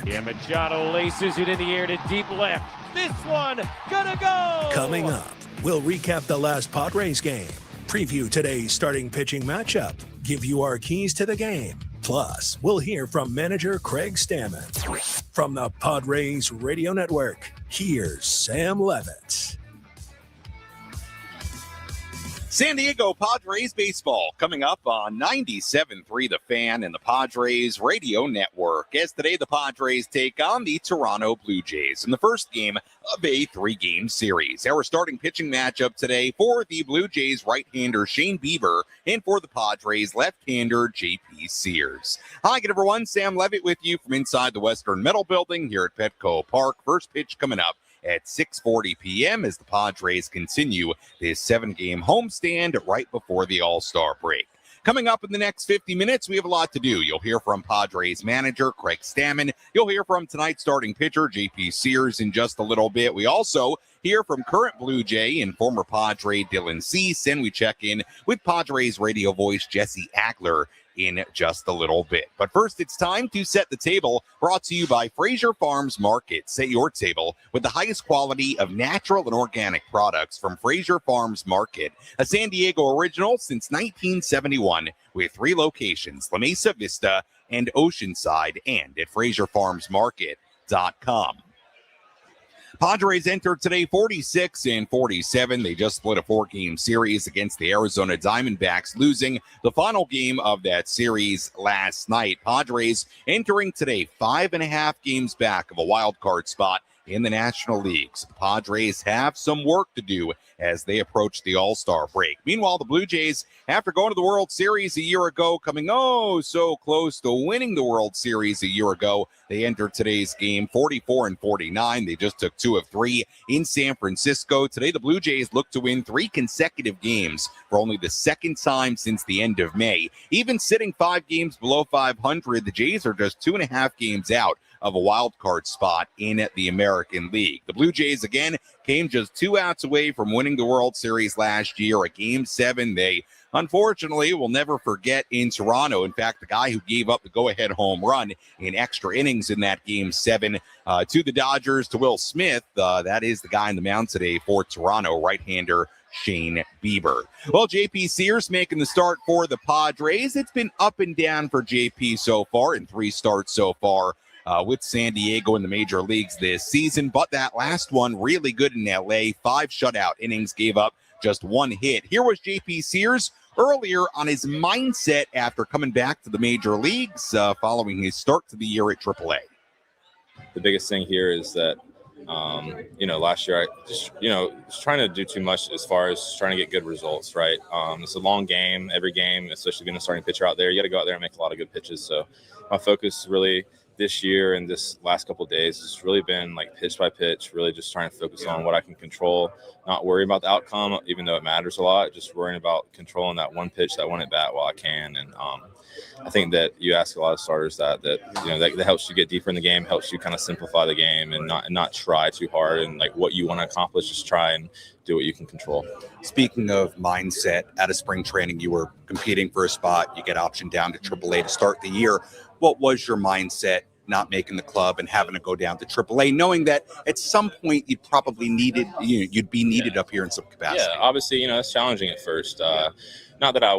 Machado laces it in the air to deep left. This one gonna go! Coming up, we'll recap the last Padres game, preview today's starting pitching matchup, give you our keys to the game. Plus, we'll hear from manager Craig Stammen. From the Padres Radio Network, here's Sam Levitt. San Diego Padres baseball coming up on 97.3 The Fan and the Padres Radio Network. As today the Padres take on the Toronto Blue Jays in the first game of a 3-game series. Our starting pitching matchup today for the Blue Jays right-hander Shane Bieber and for the Padres left-hander J.P. Sears. Hi again, everyone. Sam Levitt with you from inside the Western Metal Building here at Petco Park. First pitch coming up at 6:40 p.m. as the Padres continue this 7-game homestand right before the All-Star break. Coming up in the next 50 minutes, we have a lot to do. You'll hear from Padres manager Craig Stammen. You'll hear from tonight's starting pitcher J.P. Sears in just a little bit. We also hear from current Blue Jay and former Padre Dylan Cease, and we check in with Padres radio voice Jesse Agler in just a little bit. But first, it's time to set the table, brought to you by Fraser Farms Market. Set your table with the highest quality of natural and organic products from Fraser Farms Market, a San Diego original since 1971 with 3 locations, La Mesa Vista and Oceanside, and at FraserFarmsMarket.com. Padres entered today 46-47. They just split a 4-game series against the Arizona Diamondbacks, losing the final game of that series last night. Padres entering today 5.5 games back of a wild card spot in the National League. So the Padres have some work to do as they approach the All-Star break. Meanwhile, the Blue Jays, after going to the World Series a year ago, coming so close to winning the World Series a year ago, they entered today's game 44-49. They just took 2 of 3 in San Francisco. Today, the Blue Jays look to win 3 consecutive games for only the second time since the end of May. Even sitting 5 games below 500, the Jays are just 2.5 games out of a wild card spot in the American League. The Blue Jays, again, came just 2 outs away from winning the World Series last year, a Game 7 they unfortunately will never forget in Toronto. In fact, the guy who gave up the go-ahead home run in extra innings in that Game 7 to the Dodgers, to Will Smith, that is the guy on the mound today for Toronto, right-hander Shane Bieber. Well, J.P. Sears making the start for the Padres. It's been up and down for J.P. so far in 3 starts so far with San Diego in the major leagues this season, but that last one really good in LA. 5 shutout innings, gave up just 1 hit. Here was J.P. Sears earlier on his mindset after coming back to the major leagues following his start to the year at AAA. The biggest thing here is that, last year I just, was trying to do too much as far as trying to get good results, right? It's a long game, every game, especially being a starting pitcher out there. You got to go out there and make a lot of good pitches. So my focus really this year and this last couple of days has really been like pitch by pitch, really just trying to focus on what I can control, not worry about the outcome, even though it matters a lot, just worrying about controlling that one pitch, that one at bat while I can. And I think that you ask a lot of starters that helps you get deeper in the game, helps you kind of simplify the game and not try too hard and like what you want to accomplish, just try and do what you can control. Speaking of mindset, out of spring training, you were competing for a spot. You get optioned down to AAA to start the year. What was your mindset not making the club and having to go down to AAA, knowing that at some point you'd probably you'd be needed up here in some capacity? Yeah, obviously, it's challenging at first. Not that I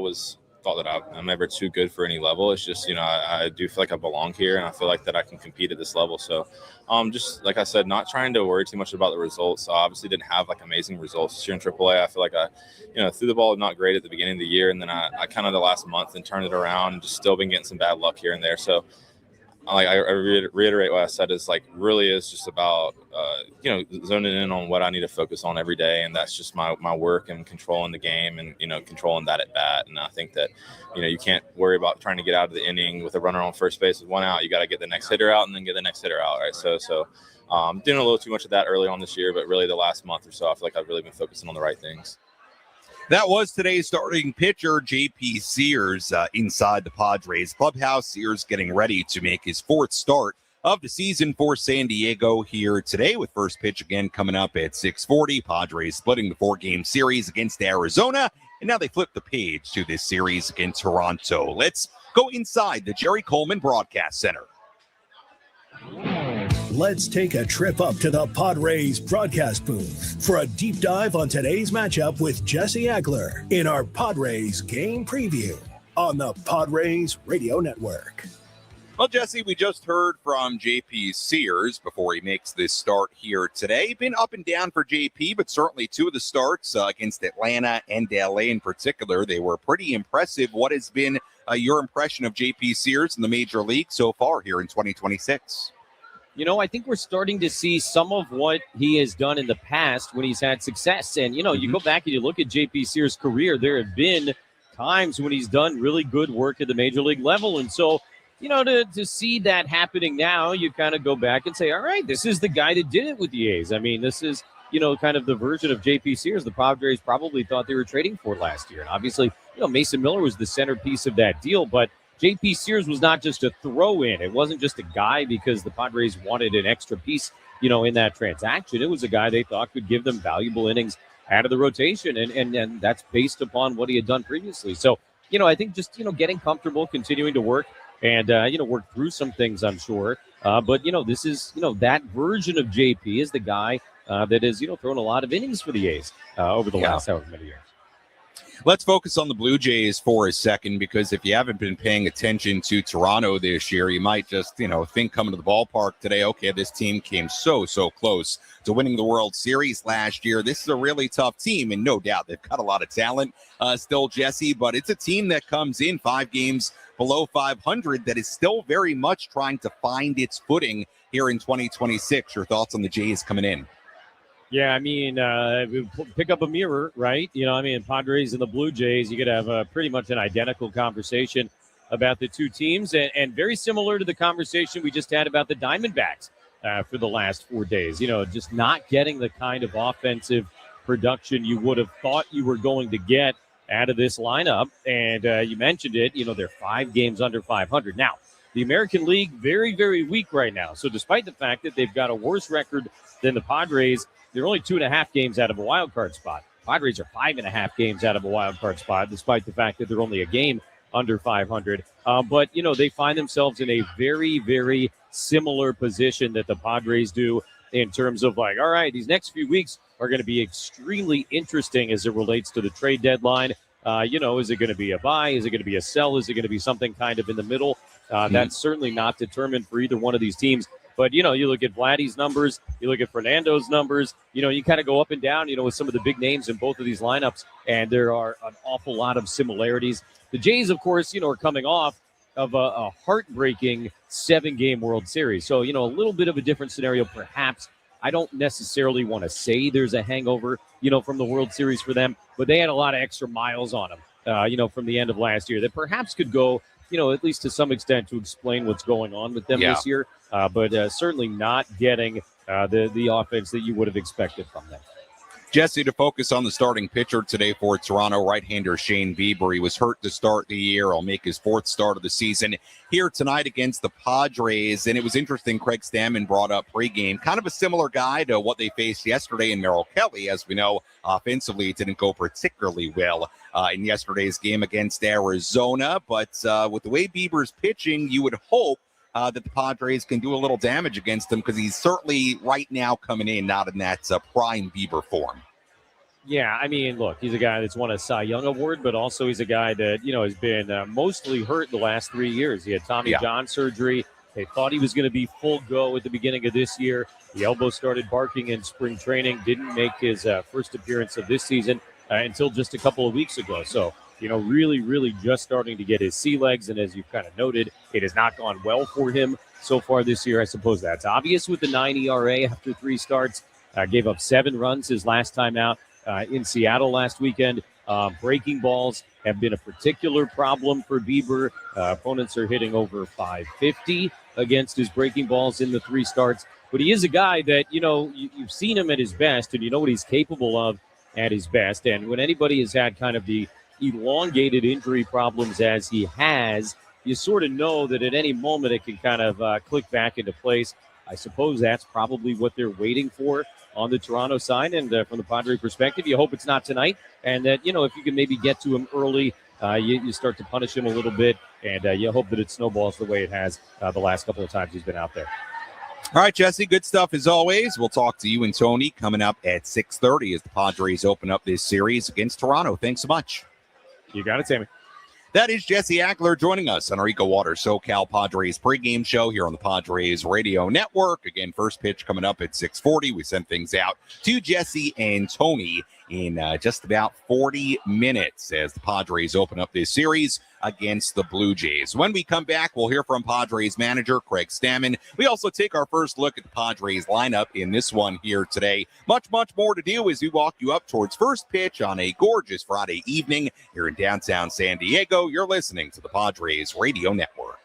thought that I'm ever too good for any level. It's just, I do feel like I belong here and I feel like that I can compete at this level. So just like I said, not trying to worry too much about the results. I obviously didn't have like amazing results this year in AAA. I feel like I threw the ball not great at the beginning of the year. And then I kind of the last month and turned it around and just still been getting some bad luck here and there. So I reiterate what I said is like really is just about, zoning in on what I need to focus on every day. And that's just my work and controlling the game and, controlling that at bat. And I think that, you can't worry about trying to get out of the inning with a runner on first base with 1 out. You got to get the next hitter out and then get the next hitter out. Right. So doing a little too much of that early on this year, but really the last month or so, I feel like I've really been focusing on the right things. That was today's starting pitcher, J.P. Sears, inside the Padres clubhouse. Sears getting ready to make his 4th start of the season for San Diego here today, with first pitch again coming up at 6:40. Padres splitting the 4-game series against Arizona, and now they flip the page to this series against Toronto. Let's go inside the Jerry Coleman Broadcast Center. Let's take a trip up to the Padres broadcast booth for a deep dive on today's matchup with Jesse Agler in our Padres game preview on the Padres Radio Network. Well, Jesse, we just heard from JP Sears before he makes this start here today. Been up and down for JP, but certainly two of the starts against Atlanta and LA in particular, they were pretty impressive. What has been your impression of JP Sears in the major league so far here in 2026? You know, I think we're starting to see some of what he has done in the past when he's had success. And, you know, you go back and you look at JP Sears' career, there have been times when he's done really good work at the major league level. And so, you know, to see that happening now, you kind of go back and say, all right, this is the guy that did it with the A's. I mean, this is, you know, kind of the version of JP Sears the Padres probably thought they were trading for last year. And obviously, you know, Mason Miller was the centerpiece of that deal, but JP Sears was not just a throw-in. It wasn't just a guy because the Padres wanted an extra piece, you know, in that transaction. It was a guy they thought could give them valuable innings out of the rotation, and that's based upon what he had done previously. So, you know, I think just, you know, getting comfortable, continuing to work, and, you know, work through some things, I'm sure. But, you know, this is, you know, that version of JP is the guy that has, you know, thrown a lot of innings for the A's over the last however many years. Let's focus on the Blue Jays for a second, because if you haven't been paying attention to Toronto this year, you might just, you know, think coming to the ballpark today, okay, this team came so close to winning the World Series last year. This is a really tough team, and no doubt they've got a lot of talent still, Jesse, but it's a team that comes in 5 games below 500 that is still very much trying to find its footing here in 2026. Your thoughts on the Jays coming in? Yeah, I mean, pick up a mirror, right? You know, I mean, Padres and the Blue Jays, you could have pretty much an identical conversation about the two teams, and very similar to the conversation we just had about the Diamondbacks for the last 4 days. You know, just not getting the kind of offensive production you would have thought you were going to get out of this lineup. And you mentioned it, you know, they're 5 games under 500. Now, the American League, very, very weak right now. So despite the fact that they've got a worse record than the Padres, they're only 2.5 games out of a wild card spot. Padres are 5.5 games out of a wild card spot, despite the fact that they're only a game under 500. But, you know, they find themselves in a very, very similar position that the Padres do in terms of like, all right, these next few weeks are going to be extremely interesting as it relates to the trade deadline. You know, is it going to be a buy? Is it going to be a sell? Is it going to be something kind of in the middle? That's certainly not determined for either one of these teams. But, you know, you look at Vladdy's numbers, you look at Fernando's numbers, you know, you kind of go up and down, you know, with some of the big names in both of these lineups, and there are an awful lot of similarities. The Jays, of course, you know, are coming off of a heartbreaking 7-game World Series. So, you know, a little bit of a different scenario, perhaps. I don't necessarily want to say there's a hangover, you know, from the World Series for them, but they had a lot of extra miles on them, you know, from the end of last year that perhaps could go, you know, at least to some extent to explain what's going on with them this year. But certainly not getting the offense that you would have expected from them. Jesse, to focus on the starting pitcher today for Toronto, right-hander Shane Bieber. He was hurt to start the year. He'll make his 4th start of the season here tonight against the Padres. And it was interesting, Craig Stammen brought up Pregame, kind of a similar guy to what they faced yesterday in Merrill Kelly. As we know, offensively, it didn't go particularly well in yesterday's game against Arizona. But with the way Bieber's pitching, you would hope that the Padres can do a little damage against him, because he's certainly right now coming in not in that prime Bieber form. Yeah, I mean, look, he's a guy that's won a Cy Young Award, but also he's a guy that, you know, has been mostly hurt the last 3 years. He had Tommy John surgery. They thought he was going to be full go at the beginning of this year. The elbow started barking in spring training, didn't make his first appearance of this season until just a couple of weeks ago. So, you know, really just starting to get his sea legs. And as you've kind of noted, it has not gone well for him so far this year. I suppose that's obvious with the 9 ERA after 3 starts. Gave up 7 runs his last time out in Seattle last weekend. Breaking balls have been a particular problem for Bieber. Opponents are hitting over 550 against his breaking balls in the 3 starts. But he is a guy that, you know, you've seen him at his best, and you know what he's capable of at his best. And when anybody has had kind of the elongated injury problems as he has, you sort of know that at any moment it can kind of click back into place. I suppose that's probably what they're waiting for on the Toronto side. And from the Padre perspective, you hope it's not tonight, and that, you know, if you can maybe get to him early, you start to punish him a little bit, and you hope that it snowballs the way it has the last couple of times he's been out there. All right, Jesse, good stuff as always. We'll talk to you and Tony coming up at 6:30 as the Padres open up this series against Toronto. Thanks so much. You got it, Sammy. That is Jesse Ackler joining us on our EcoWater SoCal Padres pregame show here on the Padres Radio Network. Again, first pitch coming up at 6:40. We send things out to Jesse and Tony in just about 40 minutes as the Padres open up this series against the Blue Jays. When we come back, we'll hear from Padres manager Craig Stammen. We also take our first look at the Padres lineup in this one here today. Much more to do as we walk you up towards first pitch on a gorgeous Friday evening here in downtown San Diego. You're listening to the Padres Radio Network.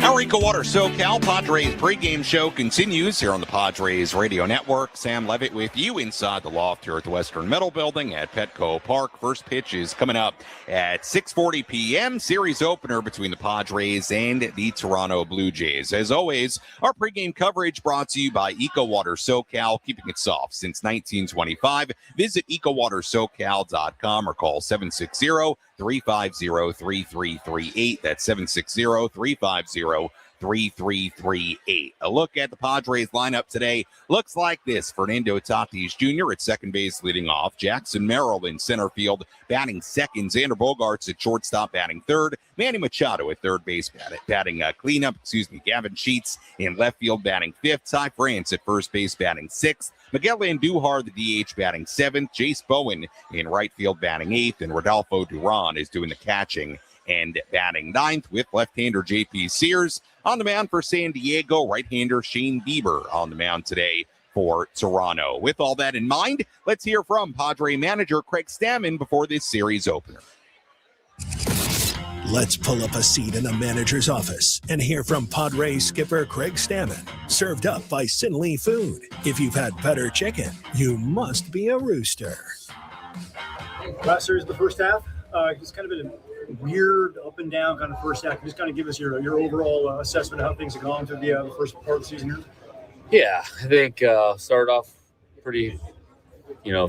Our EcoWater SoCal Padres pregame show continues here on the Padres Radio Network. Sam Levitt with you inside the loft here at the Western Metal Building at Petco Park. First pitch is coming up at 6:40 p.m. Series opener between the Padres and the Toronto Blue Jays. As always, our pregame coverage brought to you by EcoWater SoCal, keeping it soft since 1925. Visit EcoWaterSoCal.com or call 760-350-3338. That's 760-350-3338. A look at the Padres lineup today looks like this. Fernando Tatis Jr. at second base leading off. Jackson Merrill in center field batting second. Xander Bogaerts at shortstop batting third. Manny Machado at third base batting cleanup. Gavin Sheets in left field batting fifth. Ty France at first base batting sixth. Miguel Andujar, the DH, batting seventh. Jace Bowen in right field batting eighth. And Rodolfo Duran is doing the catching and batting ninth, with left-hander J.P. Sears on the mound for San Diego. Right-hander Shane Bieber on the mound today for Toronto. With all that in mind, let's hear from Padre manager Craig Stammen before this series opener. Let's pull up a seat in the manager's office and hear from Padres skipper Craig Stammen. Served up by Sinley Food. If you've had better chicken, you must be a rooster. Last series of the first half, It's kind of been a weird up and down kind of first half. Just kind of give us your overall assessment of how things have gone through the first part of the season here. Yeah, I think started off pretty,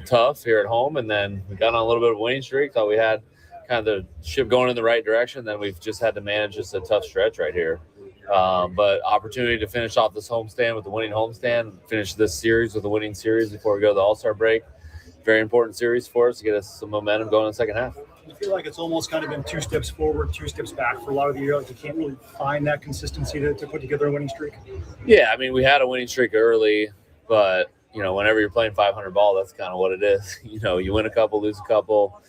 tough here at home, and then we got on a little bit of a winning streak. Thought we had kind of the ship going in the right direction. Then we've just had to manage just a tough stretch right here. But opportunity to finish off this homestand with the winning homestand, finish this series with a winning series before we go to the All-Star break. Very important series for us to get us some momentum going in the second half. I feel like it's almost kind of been 2 steps forward, 2 steps back for a lot of the year. Like you can't really find that consistency to put together a winning streak. Yeah, I mean, we had a winning streak early, but, whenever you're playing 500 ball, that's kind of what it is. You win a couple, lose a couple,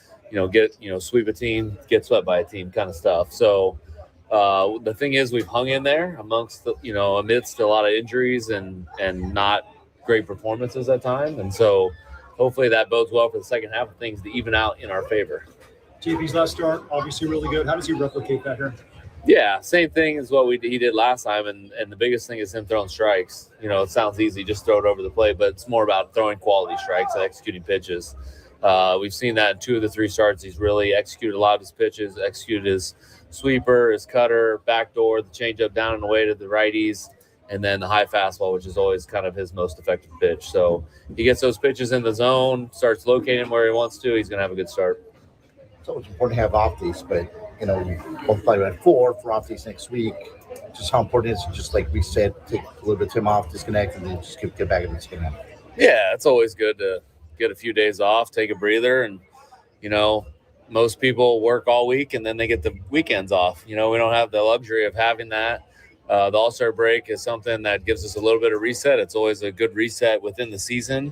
sweep a team, get swept by a team kind of stuff. So the thing is we've hung in there amidst a lot of injuries and not great performances at times. And so hopefully that bodes well for the second half of things to even out in our favor. JP's last start, obviously really good. How does he replicate that here? Yeah, same thing as what he did last time, and the biggest thing is him throwing strikes. It sounds easy, just throw it over the plate, but it's more about throwing quality strikes and executing pitches. We've seen that in 2 of the 3 starts. He's really executed a lot of his pitches, executed his sweeper, his cutter, backdoor, the changeup down and away to the righties, and then the high fastball, which is always kind of his most effective pitch. So he gets those pitches in the zone, starts locating where he wants to. He's going to have a good start. It's always important to have off days, but you both probably went 4 for off days next week. Just how important it is to just like we said, take a little bit of time off, disconnect, and then just get back in the second half. Yeah, it's always good to get a few days off, take a breather, and most people work all week and then they get the weekends off. We don't have the luxury of having that. The All-Star break is something that gives us a little bit of reset. It's always a good reset within the season.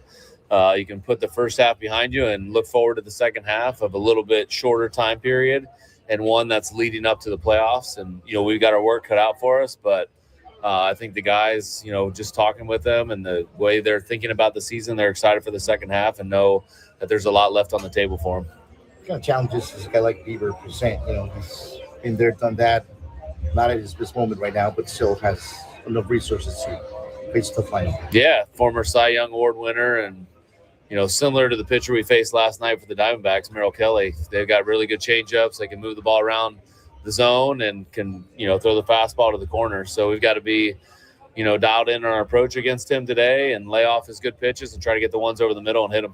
You can put the first half behind you and look forward to the second half of a little bit shorter time period and one that's leading up to the playoffs. And, we've got our work cut out for us, but I think the guys, just talking with them and the way they're thinking about the season, they're excited for the second half and know that there's a lot left on the table for them. What kind of challenges does a guy like Bieber present? He's been there, done that, not at his best moment right now, but still has enough resources to face the final. Yeah, former Cy Young Award winner and, similar to the pitcher we faced last night for the Diamondbacks, Merrill Kelly. They've got really good changeups. They can move the ball around the zone and can, throw the fastball to the corner. So we've got to be, dialed in on our approach against him today and lay off his good pitches and try to get the ones over the middle and hit them.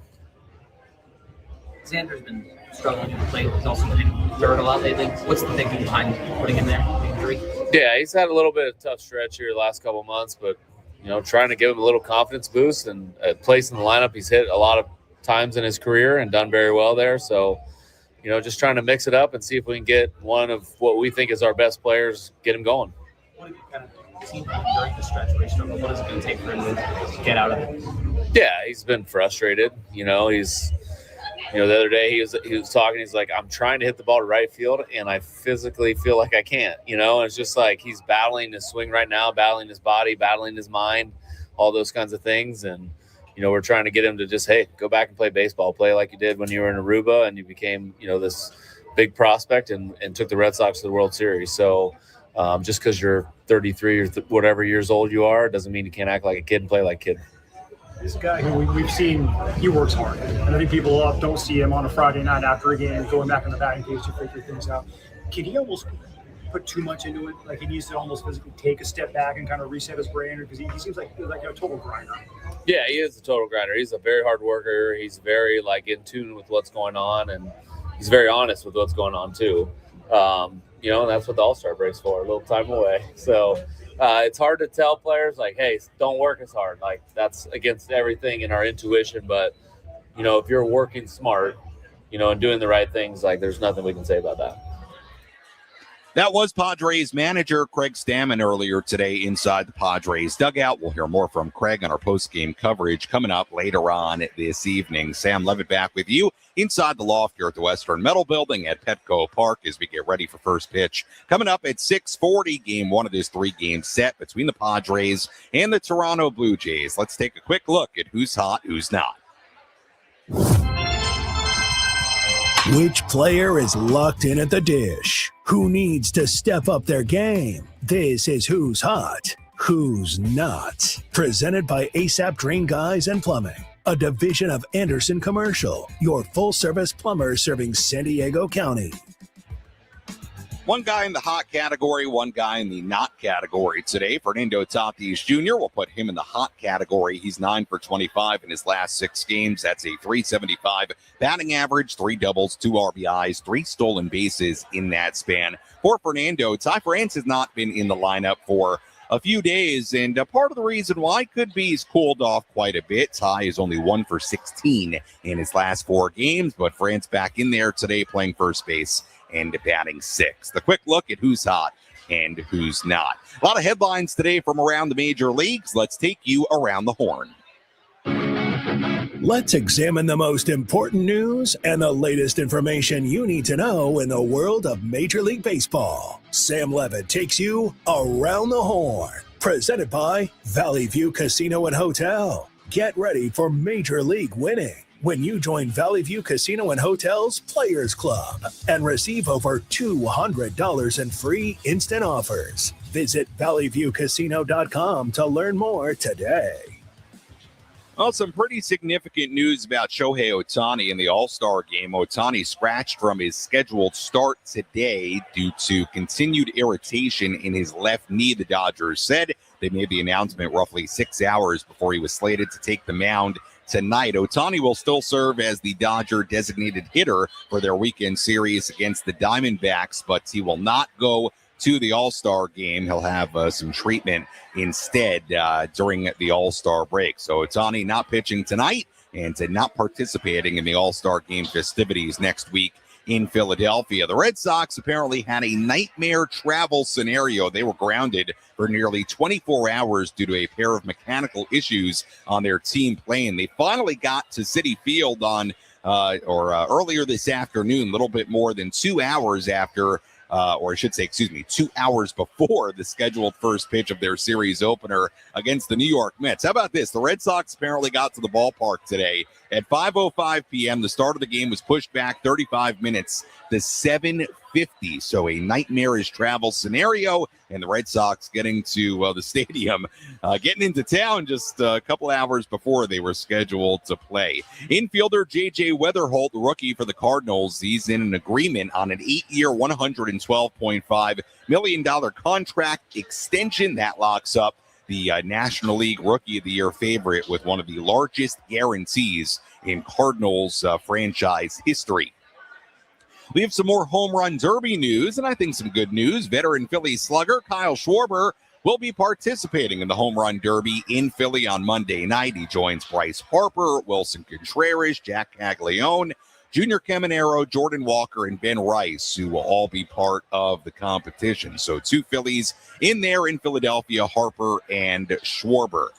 Xander's been struggling to play. He's also been hurt a lot lately. What's the thinking behind putting him there? Injury? Yeah, he's had a little bit of a tough stretch here the last couple of months, but trying to give him a little confidence boost and a place in the lineup. He's hit a lot of times in his career and done very well there. So, just trying to mix it up and see if we can get one of what we think is our best players, get him going. What have you kind of seen during the stretch where he struggled? What is it going to take for him to get out of it? Yeah, he's been frustrated. He's the other day he was talking. He's like, I'm trying to hit the ball to right field, and I physically feel like I can't. And it's just like he's battling his swing right now, battling his body, battling his mind, all those kinds of things. And we're trying to get him to just, hey, go back and play baseball, play like you did when you were in Aruba and you became this big prospect and took the Red Sox to the World Series. So just because you're 33 or whatever years old you are doesn't mean you can't act like a kid and play like a kid. This guy who we've seen, he works hard. And I think people don't see him on a Friday night after a game going back in the batting cage to figure things out. Can he almost put too much into it? Like he needs to almost physically take a step back and kind of reset his brain? Because he seems like a total grinder. Yeah, he is a total grinder. He's a very hard worker. He's very in tune with what's going on, and he's very honest with what's going on too. And that's what the All-Star break's for, a little time away. So it's hard to tell players hey, don't work as hard. That's against everything in our intuition. But, if you're working smart, and doing the right things, there's nothing we can say about that. That was Padres manager Craig Stammen earlier today inside the Padres dugout. We'll hear more from Craig on our post-game coverage coming up later on this evening. Sam Levitt back with you inside the loft here at the Western Metal Building at Petco Park as we get ready for first pitch. Coming up at 6:40, game 1 of this 3-game set between the Padres and the Toronto Blue Jays. Let's take a quick look at who's hot, who's not. Which player is locked in at the dish? Who needs to step up their game? This is Who's Hot, Who's Not. Presented by ASAP Drain Guys and Plumbing. a division of Anderson Commercial, your full-service plumber serving San Diego County. One guy in the hot category, one guy in the not category today. Fernando Tatis Jr. will put him in the hot category. He's 9 for 25 in his last 6 games. That's a .375 batting average, 3 doubles, 2 RBIs, 3 stolen bases in that span. For Fernando, Ty France has not been in the lineup for a few days, and part of the reason why could be he's cooled off quite a bit. Ty is only 1 for 16 in his last 4 games, but France back in there today playing first base and batting 6th. The quick look at who's hot and who's not. A lot of headlines today from around the major leagues. Let's take you around the horn. Let's examine the most important news and the latest information you need to know in the world of Major League Baseball. Sam Levitt takes you around the horn. Presented by Valley View Casino and Hotel. Get ready for Major League winning when you join Valley View Casino and Hotel's Players Club and receive over $200 in free instant offers. Visit valleyviewcasino.com to learn more today. Well, some pretty significant news about Shohei Ohtani in the All-Star game. Ohtani scratched from his scheduled start today due to continued irritation in his left knee, the Dodgers said. They made the announcement roughly 6 hours before he was slated to take the mound tonight. Ohtani will still serve as the Dodger designated hitter for their weekend series against the Diamondbacks, but he will not go to the All-Star game. He'll have some treatment instead during the All-Star break. So Ohtani not pitching tonight and not participating in the All-Star game festivities next week in Philadelphia. The Red Sox apparently had a nightmare travel scenario. They were grounded for nearly 24 hours due to a pair of mechanical issues on their team plane. They finally got to Citi Field on earlier this afternoon, a little bit more than 2 hours after or I should say, 2 hours before the scheduled first pitch of their series opener against the New York Mets. How about this? The Red Sox apparently got to the ballpark today at 5:05 p.m. The start of the game was pushed back 35 minutes to 7:50. So a nightmarish travel scenario, and the Red Sox getting to the stadium, getting into town just a couple hours before they were scheduled to play. Infielder J.J. Weatherholt, the rookie for the Cardinals, he's in an agreement on an 8-year, $112.5 million contract extension that locks up the National League Rookie of the Year favorite with one of the largest guarantees in Cardinals franchise history. We have some more home run derby news, and I think some good news. Veteran Philly slugger Kyle Schwarber will be participating in the home run derby in Philly on Monday night. He joins Bryce Harper, Wilson Contreras, Jack Caglione, Junior Caminero, Jordan Walker, and Ben Rice, who will all be part of the competition. So 2 Phillies in there in Philadelphia, Harper and Schwarber.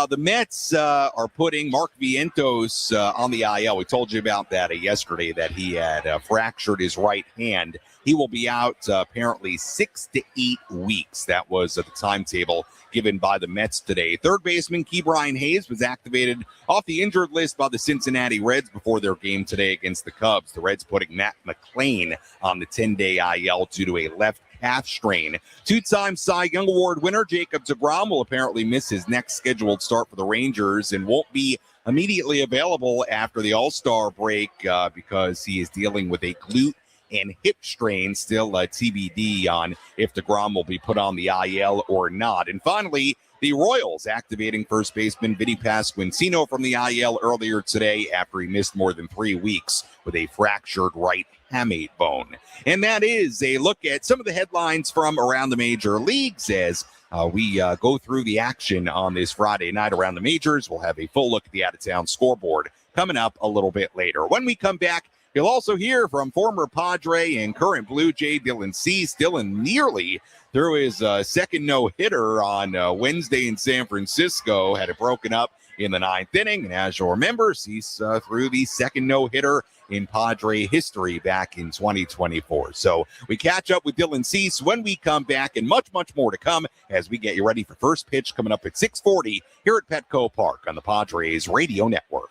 The Mets are putting Mark Vientos on the IL. We told you about that yesterday, that he had fractured his right hand. He will be out apparently 6 to 8 weeks. That was the timetable given by the Mets today. Third baseman Ke'Bryan Hayes was activated off the injured list by the Cincinnati Reds before their game today against the Cubs. The Reds putting Matt McClain on the 10-day IL due to a left calf strain. 2-time Cy Young Award winner Jacob deGrom will apparently miss his next scheduled start for the Rangers and won't be immediately available after the All-Star break because he is dealing with a glute and hip strain. Still TBD on if deGrom will be put on the IL or not. And finally, the Royals activating first baseman Vinny Pasquantino from the IL earlier today after he missed more than 3 weeks with a fractured right hamate bone. And that is a look at some of the headlines from around the major leagues as we go through the action on this Friday night around the majors. We'll have a full look at the out-of-town scoreboard coming up a little bit later. When we come back, you'll also hear from former Padre and current Blue Jay Dylan Cease. Dylan nearly threw his second no-hitter on Wednesday in San Francisco, had it broken up in the 9th inning. And as you'll remember, Cease threw the second no-hitter in Padre history back in 2024. So we catch up with Dylan Cease when we come back, and much, much more to come as we get you ready for first pitch coming up at 6:40 here at Petco Park on the Padres Radio Network.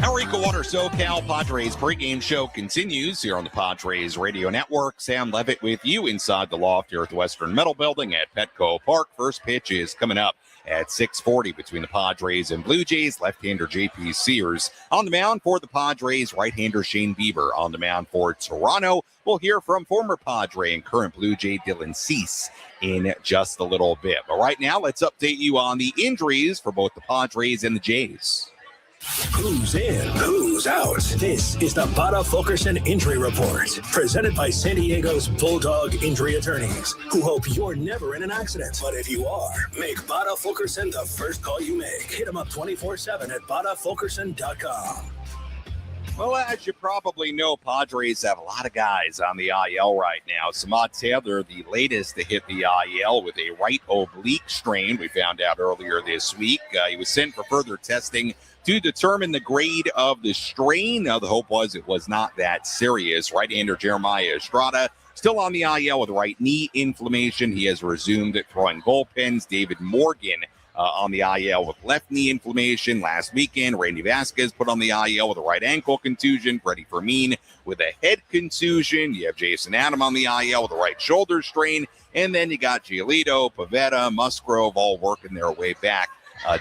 Our EcoWater SoCal Padres pregame show continues here on the Padres Radio Network. Sam Levitt with you inside the loft here at the Western Metal Building at Petco Park. First pitch is coming up at 6:40 between the Padres and Blue Jays. Left-hander J.P. Sears on the mound for the Padres. Right-hander Shane Bieber on the mound for Toronto. We'll hear from former Padre and current Blue Jay Dylan Cease in just a little bit. But right now, let's update you on the injuries for both the Padres and the Jays. Who's in? Who's out? This is the Bada Fulkerson Injury Report, presented by San Diego's Bulldog Injury Attorneys, who hope you're never in an accident. But if you are, make Bada Fulkerson the first call you make. Hit them up 24/7 at badafulkerson.com. Well, as you probably know, Padres have a lot of guys on the IL right now. Samad Taylor, the latest to hit the IL with a right oblique strain, we found out earlier this week. He was sent for further testing to determine the grade of the strain. Now, the hope was it was not that serious. Right-hander Jeremiah Estrada still on the IL with right knee inflammation. He has resumed throwing bullpens. David Morgan on the IL with left knee inflammation. Last weekend, Randy Vasquez put on the IL with a right ankle contusion. Freddie Fermin with a head contusion. You have Jason Adam on the IL with a right shoulder strain. And then you got Giolito, Pavetta, Musgrove all working their way back,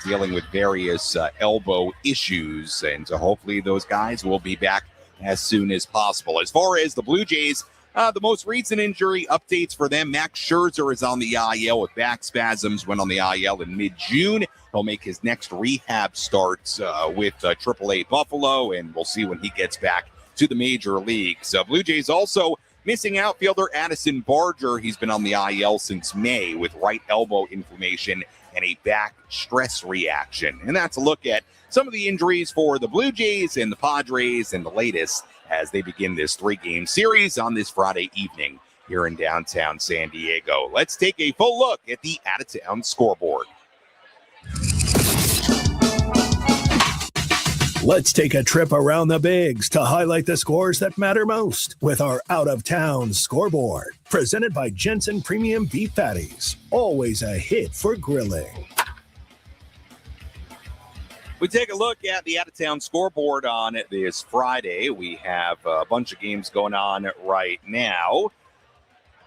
dealing with various elbow issues. And so hopefully those guys will be back as soon as possible. As far as the Blue Jays, the most recent injury updates for them, Max Scherzer is on the IL with back spasms, went on the IL in mid-June. He'll make his next rehab start with AAA Buffalo, and we'll see when he gets back to the major leagues. Blue Jays also missing outfielder Addison Barger. He's been on the IL since May with right elbow inflammation and a back stress reaction. And that's a look at some of the injuries for the Blue Jays and the Padres and the latest as they begin this 3-game series on this Friday evening here in downtown San Diego. Let's take a full look at the out-of-town scoreboard. Let's take a trip around the bigs to highlight the scores that matter most with our out-of-town scoreboard. Presented by Jensen Premium Beef Patties. Always a hit for grilling. We take a look at the out-of-town scoreboard on this Friday. We have a bunch of games going on right now.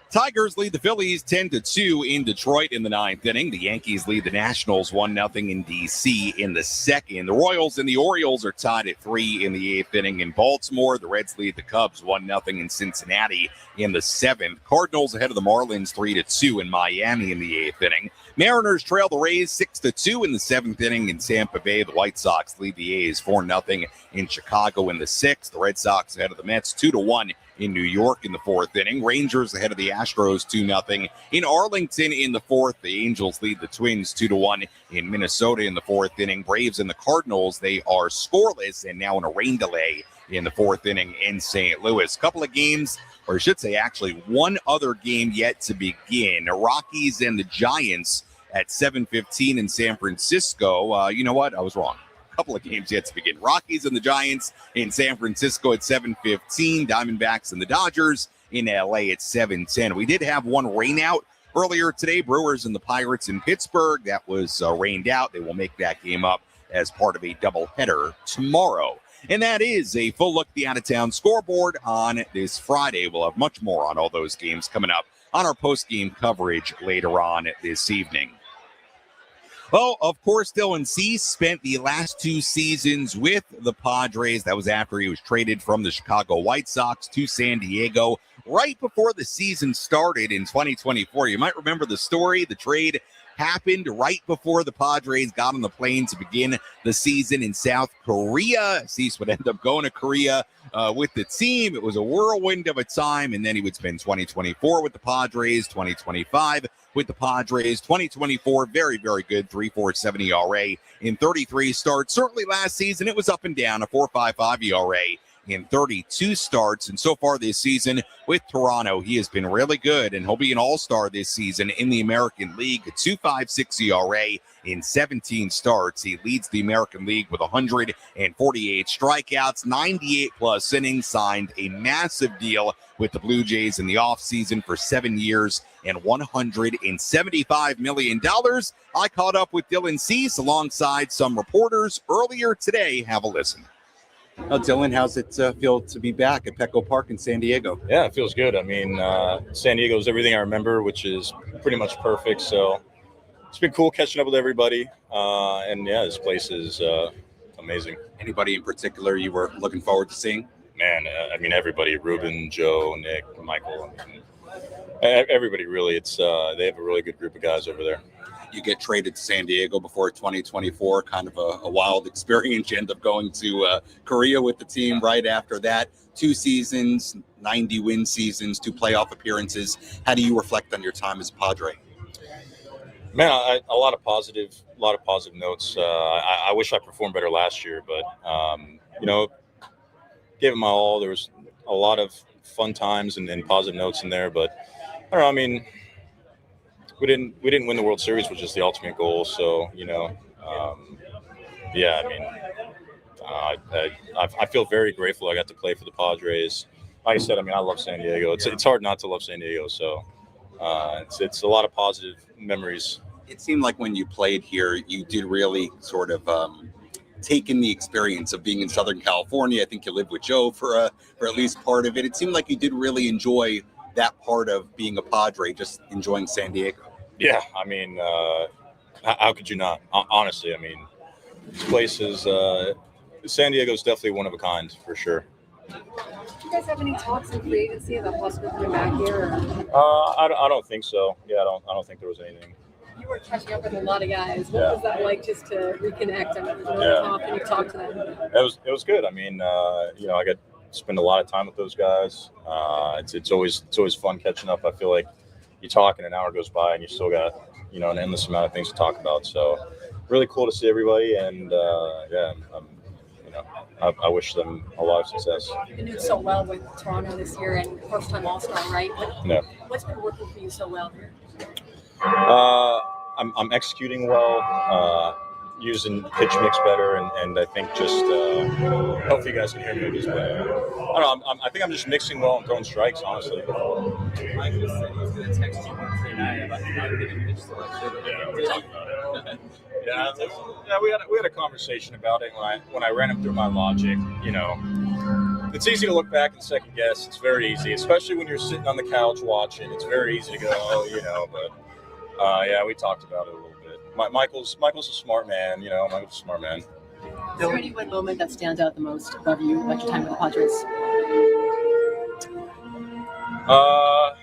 Tigers lead the Phillies 10-2 in Detroit in the 9th inning. The Yankees lead the Nationals 1-0 in D.C. in the 2nd. The Royals and the Orioles are tied at 3 in the 8th inning in Baltimore. The Reds lead the Cubs 1-0 in Cincinnati in the 7th. Cardinals ahead of the Marlins 3-2 in Miami in the 8th inning. Mariners trail the Rays 6-2 in the 7th inning in Tampa Bay. The White Sox lead the A's 4-0 in Chicago in the 6th. The Red Sox ahead of the Mets 2-1 in New York in the 4th inning. Rangers ahead of the Astros 2-0 in Arlington in the 4th. The Angels lead the Twins 2-1 in Minnesota in the 4th inning. Braves and the Cardinals, they are scoreless and now in a rain delay in the 4th inning in St. Louis. Couple of games, or I should say actually one other game yet to begin. The Rockies and the Giants at 7:15 in San Francisco. You know what? I was wrong. Couple of games yet to begin. Rockies and the Giants in San Francisco at 7:15. Diamondbacks and the Dodgers in LA at 7:10. We did have one rain out earlier today. Brewers and the Pirates in Pittsburgh. That was rained out. They will make that game up as part of a doubleheader tomorrow. And that is a full look at the out-of-town scoreboard on this Friday. We'll have much more on all those games coming up on our post-game coverage later on this evening. Well, of course, Dylan Cease spent the last 2 seasons with the Padres. That was after he was traded from the Chicago White Sox to San Diego right before the season started in 2024. You might remember the story. The trade happened right before the Padres got on the plane to begin the season in South Korea. Cease would end up going to Korea with the team. It was a whirlwind of a time, and then he would spend 2024 with the Padres, 2025 with the Padres, 2024, very, very good, 3.47 ERA in 33 starts. Certainly last season, it was up and down, a 4.55 ERA in 32 starts. And so far this season with Toronto, he has been really good, and he'll be an all-star this season in the American League. A 2.56 ERA in 17 starts. He leads the American League with 148 strikeouts, 98-plus innings, signed a massive deal with the Blue Jays in the offseason for 7 years and $175 million. I caught up with Dylan Cease alongside some reporters earlier today. Have a listen. Dylan, how's it feel to be back at Petco Park in San Diego? Yeah, it feels good. I mean, San Diego is everything I remember, which is pretty much perfect. So it's been cool catching up with everybody. And yeah, this place is amazing. Anybody in particular you were looking forward to seeing? Man, I mean, everybody, Ruben, Joe, Nick, Michael, I mean, everybody really. It's they have a really good group of guys over there. You get traded to San Diego before 2024, kind of a wild experience. You end up going to Korea with the team right after that. 2 seasons, 90-win seasons, 2 playoff appearances. How do you reflect on your time as a Padre? Man, a lot of positive notes. I wish I performed better last year, but gave it my all. There was a lot of fun times and positive notes in there, but I don't know. I mean, we didn't win the World Series, which is the ultimate goal. So yeah. I mean, I feel very grateful I got to play for the Padres. Like I said, I mean, I love San Diego. It's hard not to love San Diego. So it's a lot of positive memories. It seemed like when you played here, you did really sort of take in the experience of being in Southern California. I think you lived with Joe for at least part of it. It seemed like you did really enjoy that part of being a Padre, just enjoying San Diego. Yeah, I mean, how could you not? Honestly, I mean, this place is San Diego is definitely one of a kind for sure. Do you guys have any talks in free agency about possibly coming back here? I don't think so. Yeah, I don't think there was anything. You were catching up with a lot of guys. What was that like, just to reconnect and talk and you talk to them? It was good. I mean, I got to spend a lot of time with those guys. It's always fun catching up. I feel like you talk and an hour goes by and you still got an endless amount of things to talk about. So really cool to see everybody, and I wish them a lot of success. You've been doing so well with Toronto this year and first-time All-Star, right? What's been working for you so well here? I'm executing well, using pitch mix better, and I think just hopefully you guys can hear me with this, but I don't know. I think I'm just mixing well and throwing strikes, honestly. Mike was said he was going to text you Wednesday night about not getting pitch selection. Yeah, we had a conversation about it when I ran him through my logic. It's easy to look back and second guess. It's very easy, especially when you're sitting on the couch watching. It's very easy to go, but yeah, we talked about it a little bit. Michael's a smart man, Michael's a smart man. Is there any one moment that stands out the most above you, like your time with the Padres? I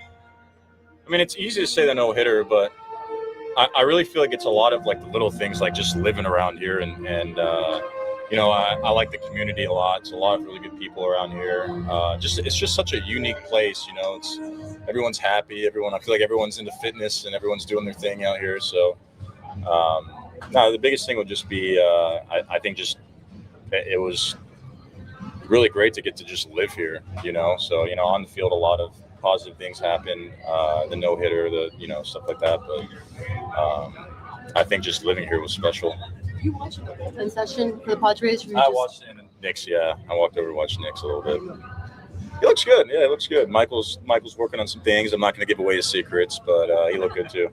mean, it's easy to say the no-hitter, but I really feel like it's a lot of like the little things, like just living around here, and I like the community a lot. It's a lot of really good people around here. It's just such a unique place. It's everyone's happy. I feel like everyone's into fitness and everyone's doing their thing out here. So, no, the biggest thing would just be I think just it was really great to get to just live here. So on the field a lot of positive things happen. The no hitter, stuff like that. But I think just living here was special. You watched the bullpen session for the Padres? I watched it in Knicks, yeah. I walked over to watch Knicks a little bit. He looks good. Yeah, he looks good. Michael's working on some things. I'm not going to give away his secrets, but he looked good too.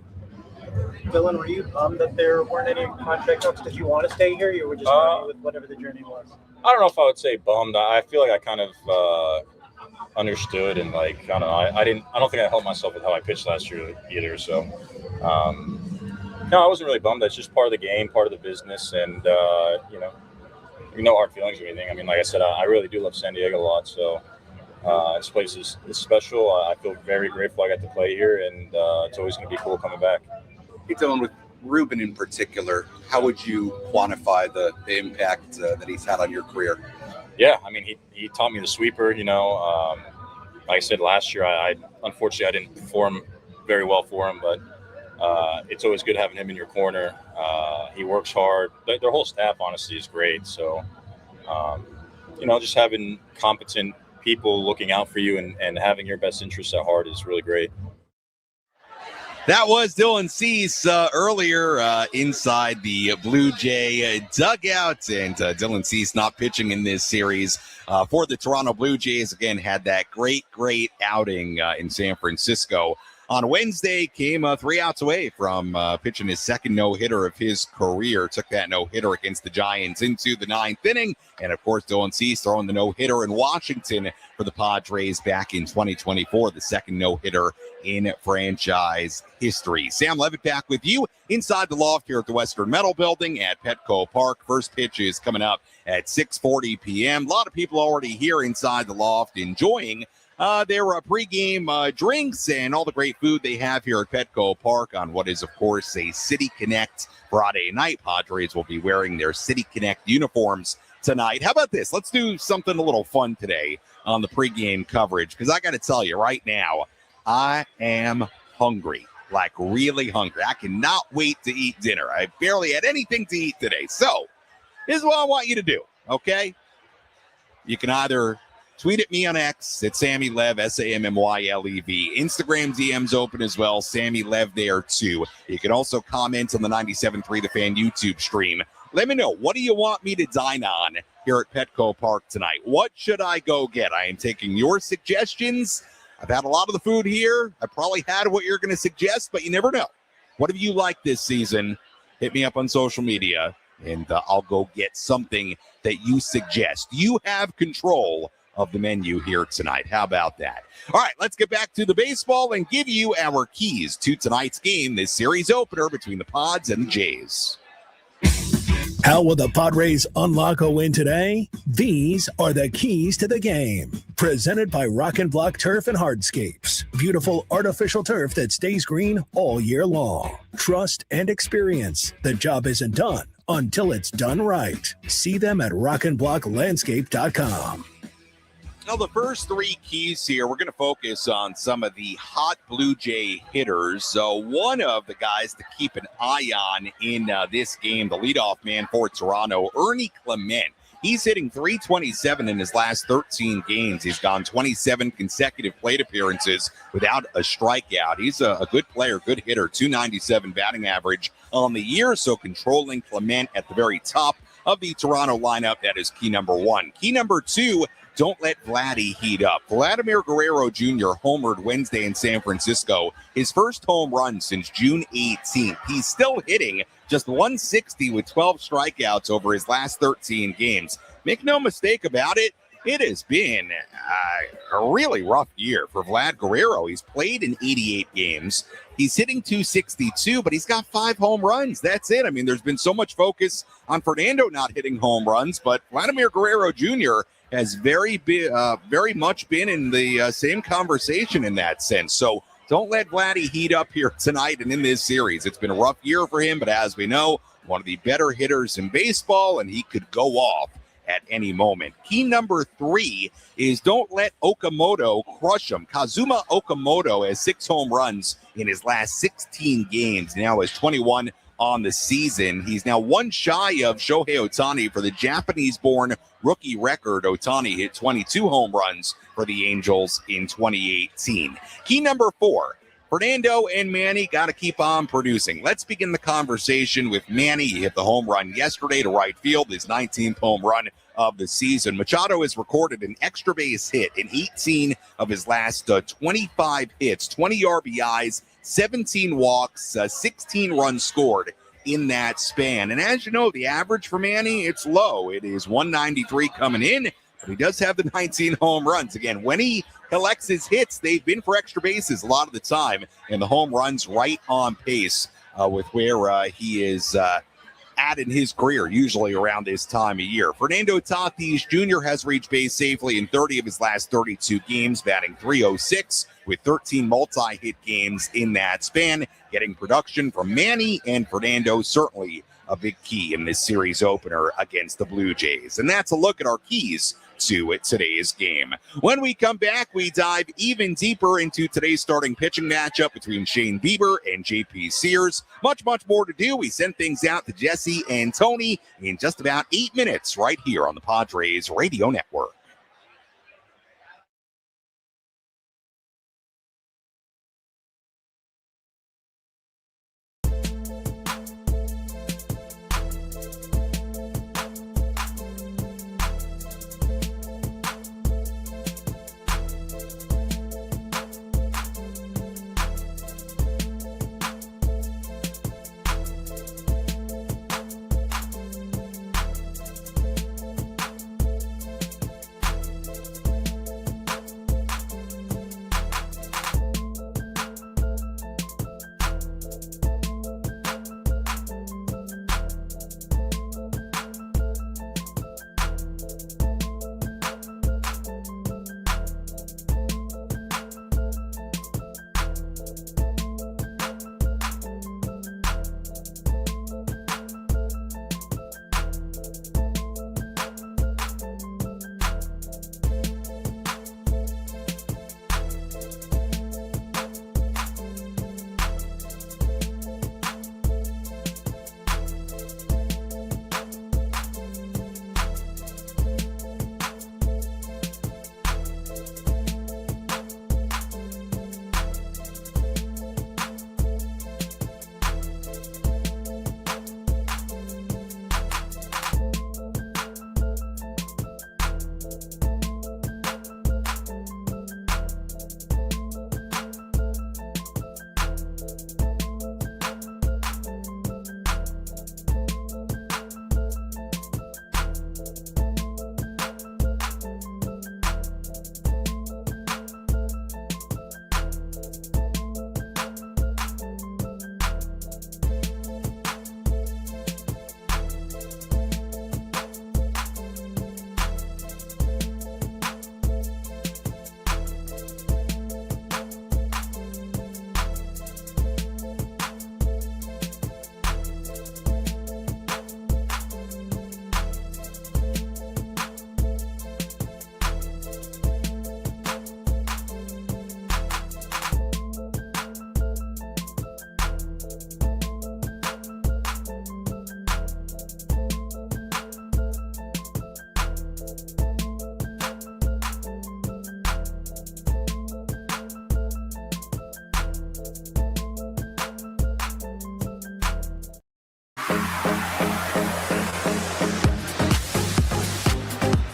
Dylan, were you bummed that there weren't any contract talks? Did you want to stay here? You were just happy with whatever the journey was? I don't know if I would say bummed. I feel like I kind of understood, and like, I don't know. I don't think I helped myself with how I pitched last year either. So, no, I wasn't really bummed. That's just part of the game, part of the business, and no hard feelings or anything. I mean, like I said, I really do love San Diego a lot. So this place is special. I feel very grateful I got to play here, and it's always going to be cool coming back. Hey, Dylan, with Ruben in particular, how would you quantify the impact that he's had on your career? Yeah, I mean, he taught me the sweeper. Like I said last year, unfortunately I didn't perform very well for him, but it's always good having him in your corner. He works hard. Their whole staff, honestly, is great. So, just having competent people looking out for you and having your best interests at heart is really great. That was Dylan Cease earlier inside the Blue Jay dugout, and Dylan Cease not pitching in this series for the Toronto Blue Jays. Again, had that great outing in San Francisco on Wednesday, came 3 outs away from pitching his second no-hitter of his career. Took that no-hitter against the Giants into the 9th inning. And, of course, Dylan Cease throwing the no-hitter in Washington for the Padres back in 2024, the second no-hitter in franchise history. Sam Levitt back with you inside the loft here at the Western Metal Building at Petco Park. First pitch is coming up at 6:40 p.m. A lot of people already here inside the loft enjoying their pregame drinks and all the great food they have here at Petco Park on what is, of course, a City Connect Friday night. Padres will be wearing their City Connect uniforms tonight. How about this? Let's do something a little fun today on the pregame coverage, because I got to tell you right now, I am hungry, like really hungry. I cannot wait to eat dinner. I barely had anything to eat today. So this is what I want you to do, okay? You can either tweet at me on X at Sammy Lev, SAMMYLEV. Instagram DM's open as well. Sammy Lev there too. You can also comment on the 97.3 The Fan YouTube stream. Let me know, what do you want me to dine on here at Petco Park tonight? What should I go get? I am taking your suggestions. I've had a lot of the food here. I probably had what you're going to suggest, but you never know. What have you liked this season? Hit me up on social media, and I'll go get something that you suggest. You have control of the menu here tonight. How about that? All right, let's get back to the baseball and give you our keys to tonight's game, this series opener between the Pods and the Jays. How will the Padres unlock a win today? These are the keys to the game. Presented by Rock and Block Turf and Hardscapes. Beautiful artificial turf that stays green all year long. Trust and experience. The job isn't done until it's done right. See them at rockandblocklandscape.com. Now, the first three keys here, we're going to focus on some of the hot Blue Jay hitters. So one of the guys to keep an eye on in this game, the leadoff man for Toronto, Ernie Clement. He's hitting .327 in his last 13 games. He's gone 27 consecutive plate appearances without a strikeout. He's a good player, good hitter, .297 batting average on the year. So controlling Clement at the very top of the Toronto lineup, that is key number one. Key number two, don't let Vladdy heat up. Vladimir Guerrero Jr. homered Wednesday in San Francisco, his first home run since June 18th. He's still hitting just .160 with 12 strikeouts over his last 13 games. Make no mistake about it, it has been a really rough year for Vlad Guerrero. He's played in 88 games. He's hitting .262, but he's got 5 home runs. That's it. I mean, there's been so much focus on Fernando not hitting home runs, but Vladimir Guerrero Jr. has very much been in the same conversation in that sense. So don't let Vladdy heat up here tonight and in this series. It's been a rough year for him, but as we know, one of the better hitters in baseball, and he could go off at any moment. Key number 3 is don't let Okamoto crush him. Kazuma Okamoto has 6 home runs in his last 16 games. Now has 21 on the season. He's now one shy of Shohei Ohtani for the Japanese-born rookie record. Ohtani hit 22 home runs for the Angels in 2018. Key number 4, Fernando and Manny got to keep on producing. Let's begin the conversation with Manny. He hit the home run yesterday to right field, his 19th home run of the season. Machado has recorded an extra base hit in 18 of his last 25 hits, 20 RBIs, 17 walks, 16 runs scored in that span. And as you know, the average for Manny, it's low. It is 193 coming in, but he does have the 19 home runs. Again, when he collects his hits, they've been for extra bases a lot of the time, and the home runs right on pace with where he is at in his career, usually around this time of year. Fernando Tatis Jr. has reached base safely in 30 of his last 32 games, batting .306 with 13 multi-hit games in that span. Getting production from Manny and Fernando, certainly a big key in this series opener against the Blue Jays. And that's a look at our keys to today's game. When we come back, we dive even deeper into today's starting pitching matchup between Shane Bieber and JP Sears. Much more to do. We send things out to Jesse and Tony in just about 8 minutes right here on the Padres Radio Network.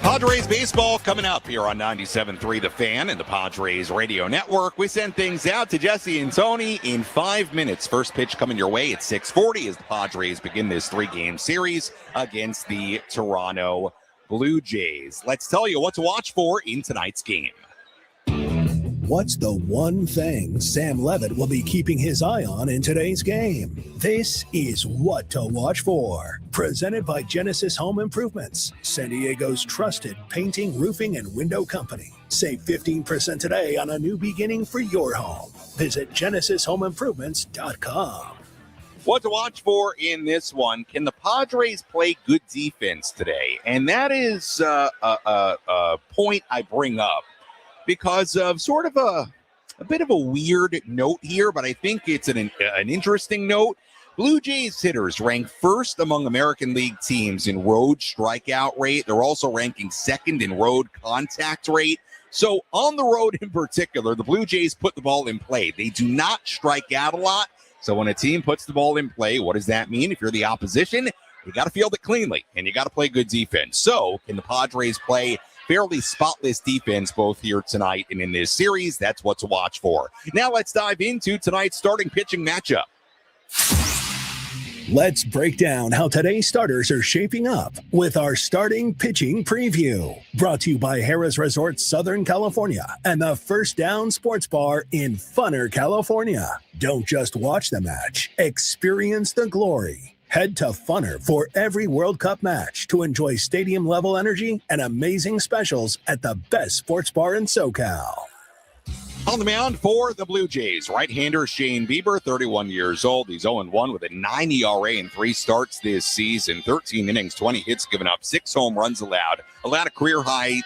Padres baseball coming up here on 97.3 The Fan and the Padres Radio Network. We send things out to Jesse and Tony in 5 minutes. First pitch coming your way at 6:40 as the Padres begin this 3-game series against the Toronto Blue Jays. Let's tell you what to watch for in tonight's game. What's the one thing Sam Levitt will be keeping his eye on in today's game? This is What to Watch For, presented by Genesis Home Improvements, San Diego's trusted painting, roofing, and window company. Save 15% today on a new beginning for your home. Visit GenesisHomeImprovements.com. What to watch for in this one? Can the Padres play good defense today? And that is a point I bring up because of sort of a bit of a weird note here, but I think it's an interesting note. Blue Jays hitters rank first among American League teams in road strikeout rate. They're also ranking second in road contact rate. So on the road in particular, the Blue Jays put the ball in play. They do not strike out a lot. So when a team puts the ball in play, what does that mean? If you're the opposition, you got to field it cleanly and you got to play good defense. So can the Padres play fairly spotless defense both here tonight and in this series? That's what to watch for. Now let's dive into tonight's starting pitching matchup. Let's break down how today's starters are shaping up with our starting pitching preview. Brought to you by Harrah's Resort Southern California and the First Down Sports Bar in Funner, California. Don't just watch the match, experience the glory. Head to Funner for every World Cup match to enjoy stadium-level energy and amazing specials at the best sports bar in SoCal. On the mound for the Blue Jays, right-hander Shane Bieber, 31 years old. He's 0-1 with a 9 ERA in 3 starts this season. 13 innings, 20 hits given up, 6 home runs allowed a career-high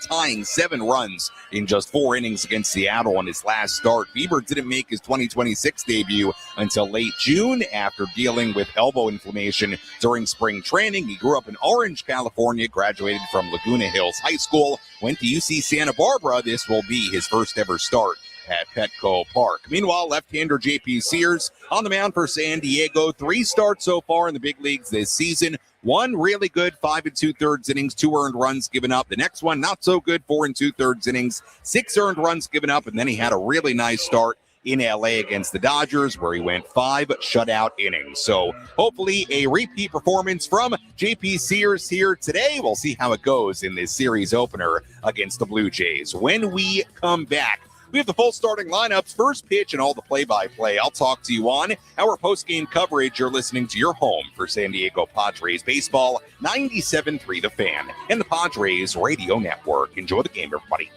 tying 7 runs in just 4 innings against Seattle on his last start. Bieber didn't make his 2026 debut until late June after dealing with elbow inflammation during spring training. He grew up in Orange, California, graduated from Laguna Hills High School, went to UC Santa Barbara. This will be his first ever start at Petco Park. Meanwhile, left-hander JP Sears on the mound for San Diego. 3 starts so far in the big leagues this season. 1 really good, 5 2/3 innings, 2 earned runs given up. The next one, not so good, 4 2/3 innings, 6 earned runs given up. And then he had a really nice start in LA against the Dodgers, where he went 5 shutout innings. So hopefully a repeat performance from JP Sears here today. We'll see how it goes in this series opener against the Blue Jays. When we come back, we have the full starting lineups, first pitch, and all the play-by-play. I'll talk to you on our post-game coverage. You're listening to your home for San Diego Padres baseball, 97.3 The Fan, and the Padres Radio Network. Enjoy the game, everybody.